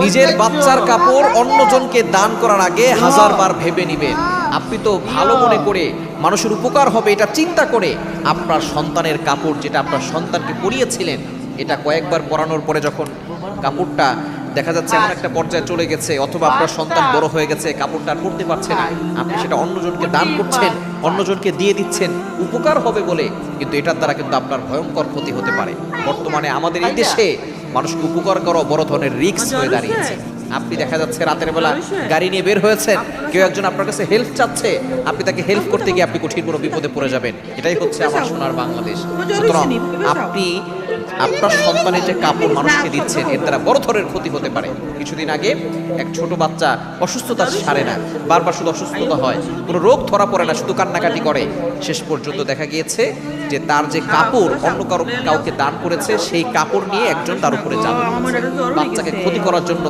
নিজের বাচ্চার কাপড় অন্যজনকে দান করার আগে হাজারবার ভেবে নেবেন। আপনি তো ভালো মনে করে মানুষের উপকার হবে এটা চিন্তা করে আপনার সন্তানের কাপড়, যেটা আপনার সন্তানকে পরিয়েছিলেন, এটা কয়েকবার পরানোর পরে যখন কাপড়টা দেখা যাচ্ছে এমন একটা পর্যায়ে চলে গেছে, অথবা আপনার সন্তান বড় হয়ে গেছে, কাপড়টা আর পরতে পারছে না, আপনি সেটা অন্যজনকে দান করছেন, অন্যজনকে দিয়ে দিচ্ছেন উপকার হবে বলে, কিন্তু এটার দ্বারা কিন্তু আপনার ভয়ঙ্কর ক্ষতি হতে পারে। বর্তমানে আমাদের এই দেশে মানুষকে উপকার করা বড় ধরনের রিস্ক হয়ে দাঁড়িয়েছে। আপনি দেখা যাচ্ছে রাতের বেলা গাড়ি নিয়ে বের হয়েছেন, কেউ একজন আপনার কাছে হেল্প চাচ্ছে, আপনি তাকে হেল্প করতে গিয়ে আপনি কঠিন কোনো বিপদে পড়ে যাবেন। এটাই হচ্ছে আমার সোনার বাংলাদেশ। সুতরাং আপনি আপনার সন্তানের যে কাপড় মানুষকে দিচ্ছেন, এর দ্বারা বড় ধরনের ক্ষতি হতে পারে। কিছুদিন আগে এক ছোট বাচ্চা অসুস্থতা সারে না, বারবার শুধু অসুস্থতা হয়, কোনো রোগ ধরা পড়ে না, শুধু কান্নাকাটি করে। শেষ পর্যন্ত দেখা গিয়েছে যে তার যে কাপড় অন্য কাউকে দান করেছে, সেই কাপড় নিয়ে একজন তার উপরে যাবে, বাচ্চাকে ক্ষতি করার জন্য